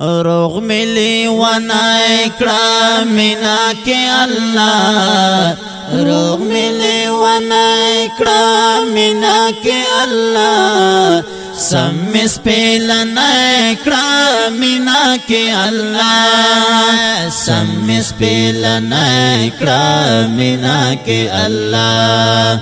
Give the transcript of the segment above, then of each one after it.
روغ ملی ونای کرا مینا کے اللہ روغ ملی ونای کرا مینا کے اللہ سمس پیلنای کرا مینا کے اللہ سمس پیلنای کرا مینا کے اللہ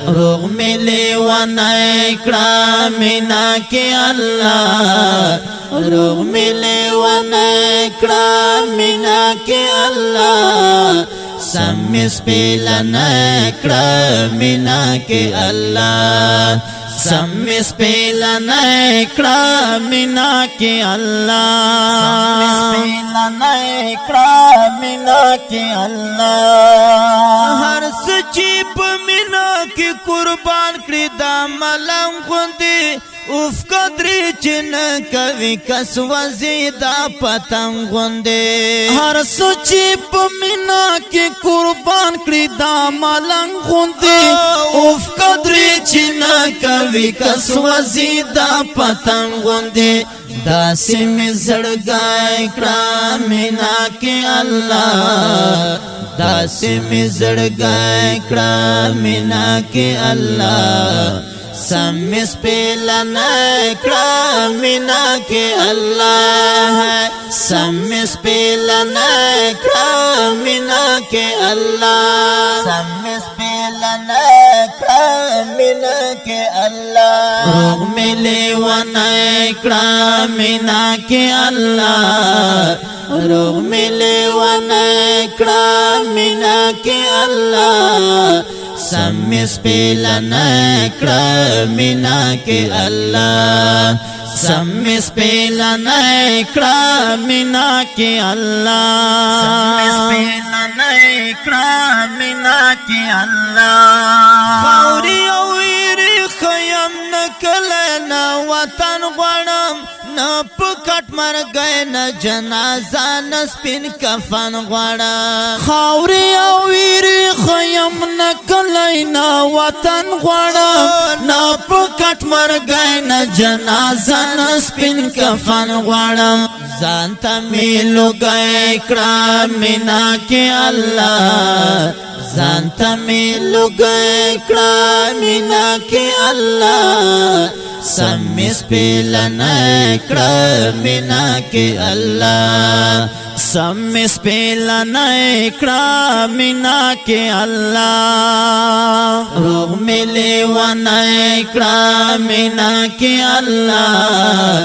روغ ملی ونای کرا مینا کے اللہ روغ ملی ونای کرا مینا کے اللہ سمس پیلنای کرا مینا کے اللہ سمس پیلنای کرا مینا کے اللہ سمس پیلنای کرا مینا کے اللہ ہر سچی پا مینا کی قربان کری دا ملنگ غندی اوف قدری چن کوي کس وزیدا پتنگ غندی هر سوچی پا مینا کی قربان کری دا ملنگ غندی اوف قدری چن کوي کس وزیدا پتنگ غندی داسی می زڑگائی کرا مینا کی اللہ داسی می زڑگائی کرا مینا کی اللہ سمس پیلنای کرا مینا کے اللہ سمس پیلنای کرا مینا کے اللہ سمس پیلنای کرا مینا کے اللہ روغ ملی ونای کرا مینا کے اللہ روغ ملی ونای کرا مینا کے اللہ سمس پیلنای کرا مینا کے اللہ سمس پیلنای کرا مینا کے اللہ سمس پیلنای کرا مینا کے اللہ خاوری اویری خیم نکلنا وطن غنم نا پکٹ مر گئے نا جنازہ نا سپین کفن غنم خاوری اویری خیم نکلنا وطن غنم نا پکٹ مر گئے نا جنازہ نا سپین کفن غنم زانتا میلو گئے کرا مینا کے اللہ زانتا میلو گئے کرا مینا کے اللہ سمس پیلنای کرا مینا کے اللہ سمس پیلنای کرا مینا کے اللہ روغ ملی ونای کرا مینا کے اللہ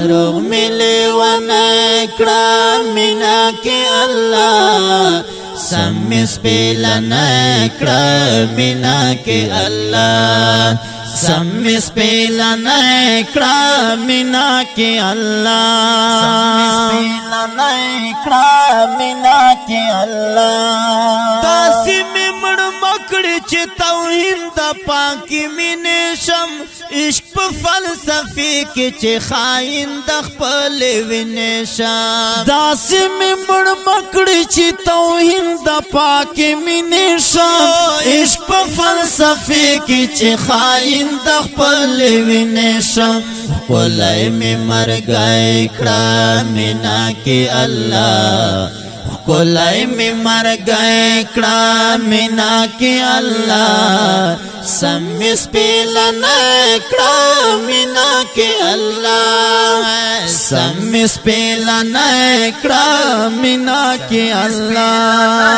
روغ ملی ونای کرا مینا کے اللہ سمس پیلنای کرا مینا کے اللہ سمس پیلنای کرا مینا کے اللہ سمس پیلنای کرا مینا کے اللہ تاسی میں مڑ مکڑی چی توہین دا پاکی مینشم عشق پا فلسفی کی چی خائن دا خپلی وینشم داسی میں مڑ مکڑی چی توہین دا پاکی مینشم عشق پا فلسفی کی چی خائن دا خپلی وینشم خپلی میں مر گئی کرا مینا کے اللہ خپلی میں مر گئی کرا مینا کے اللہ سمس پیلنای کرا مینا کے اللہ سمس پیلنای کرا مینا کے اللہ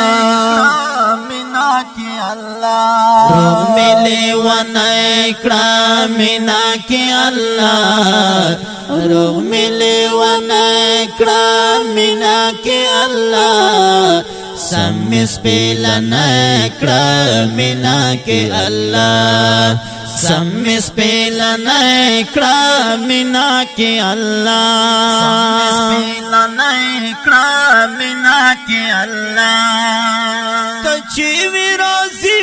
مینا کے اللہ روغ ملی ونای کرا مینا کے اللہ روغ ملی ونای کرا مینا کے اللہ سمس پیلنای کرا مینا کے اللہ سمس پیلنای کرا مینا کے اللہ سمس پیلنای کرا مینا کے اللہ تچی وی رازی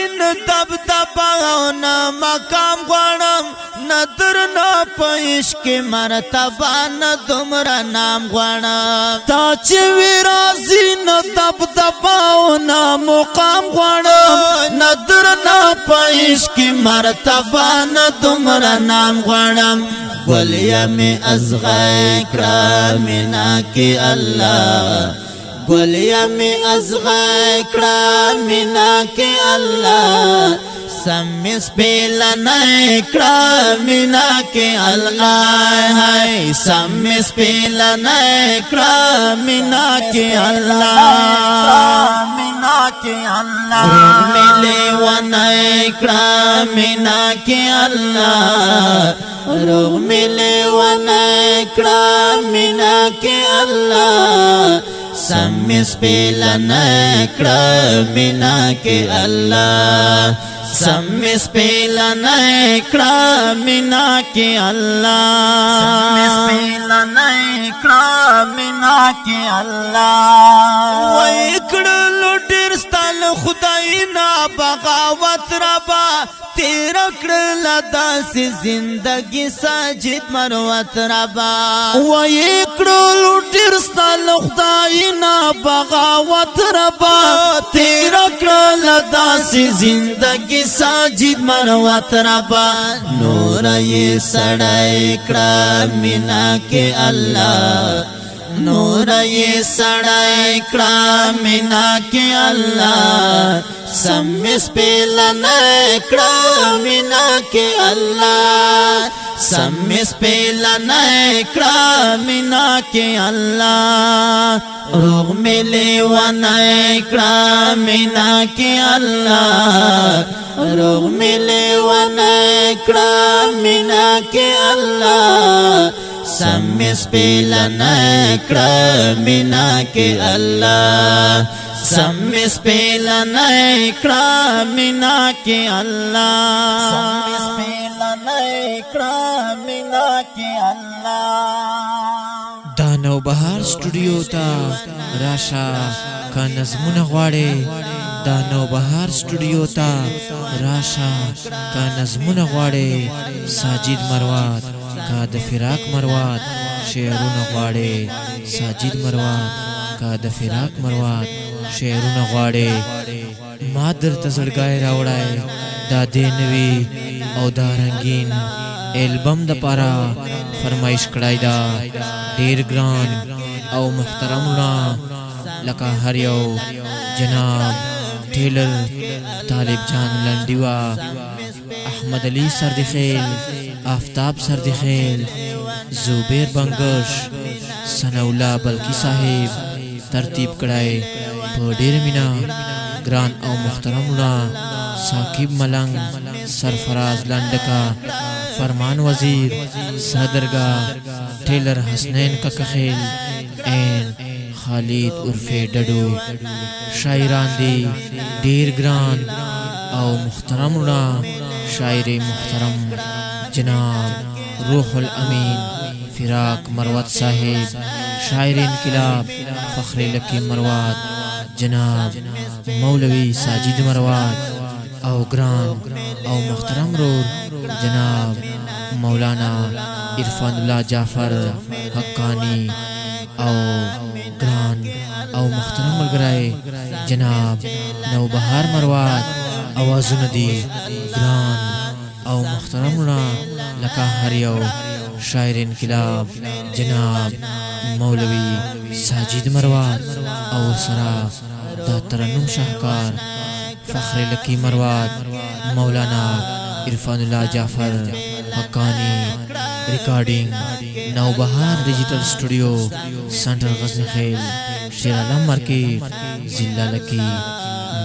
دب دباونا مقام غوانم ندرنا پیش کی مرتبہ ندمرا نام غوانم تا چوی رازی ندب دباونا مقام غوانم ندرنا پیش کی مرتبہ ندمرا نام غوانم گلیا میں ازغائی کرامنا کی اللہ گلیا میں ازغائی کرامنا کی اللہ سمس پیلنا کرامنا کی اللہ ہے سمس پیلنا کرامنا کی اللہ کرامنا کی اللہ ملے ونہ کرامنا کی اللہ روح ملے ونہ کرامنا کی اللہ سمس پیلنا کرامنا کی اللہ سمس پیلنا کرامنا کی اللہ سمس پیلنا کرامنا کی اللہ ویکڑلو ډیر ستل خدای نا بغاوت ربا تیرا کړل داسې زندگی ساجد مروت ربا ویکړلو ډیر ستل خدای نا بغاوت ربا تیرا کړل داسې زندگی ساجد مروت ربا نور یې سړی کړه مینا کې الله نور یہ سڑائی کرامنا کے اللہ سمس پیلنا کرامنا کے اللہ سمس پیلنا کرامنا کے اللہ روح ملے ونہ کرامنا کے اللہ روح ملے ونہ کرامنا کے اللہ سمس پیلنا کرامنا کے اللہ سمس پیلنا کرامنا کے اللہ سمس پیلنا کرامنا کے اللہ دانو بهار سټوډیو ته راشا کا نظمونه غواړي دانو بهار سټوډیو ته راشا کا نظمونه غواړي ساجد مروات کا د فراق مروات شعرونه غواړي ساجد مروات کا د فراق مروات شعرونه غواړي ما درته زړګی راوړی دا دې نوي او دا رنګین البم د پاره فرمایش کړای دا ډیر ګران او محترم نا لکه هر یو جناب ټیلر طالب جان لنډیوا احمد علی سردخیل آفتاب سردخیل زبیر بنگش ثناءالله بلکی صاحب ترتیب کړای په ډیر مینا ګران او محترم نا ثاقب ملنگ سرفراز لنډکا فرمان وزیر صدرگاہ ٹیلر حسنین ککخیل این خالد عرفے ڈڈو شاعران دی ډیر ګران او محترم نا شاعر محترم جناب روح الامین فراق مروت صاحب شاعر انقلاب فخر لکی مروت جناب مولوی ساجد مروت او ګران او محترم رور جناب مولانا عرفان اللہ جعفر حقانی او ګران او محترم ملګری جناب نوبهار مروت اوازونه دي ګران او محترم نا لکه هر یو شاعر انقلاب جناب مولوی ساجد مروت او سرا دا ترنم شاہکار فخر لکی مروت مولانا عرفان اللہ جعفر حقانی ریکارڈنگ نوبہار ڈیجیٹل سٹوڈیو سنٹر غزنی خیل شیر علم مارکیٹ ضلع لکی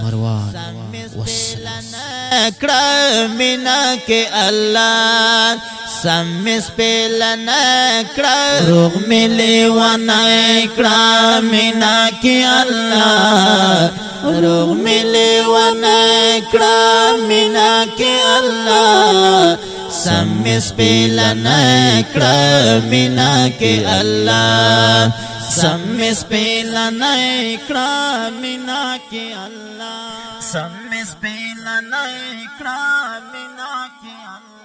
مروت والسلام کرامنا کے اللہ سمس پیلنا روح ملے ونہ کرامنا کے اللہ روح ملے ونہ کرامنا کے اللہ سمس پیلنا کرامنا کے اللہ سمس پیلنا کرامنا کے اللہ سم سپیلن اکرام مینا کی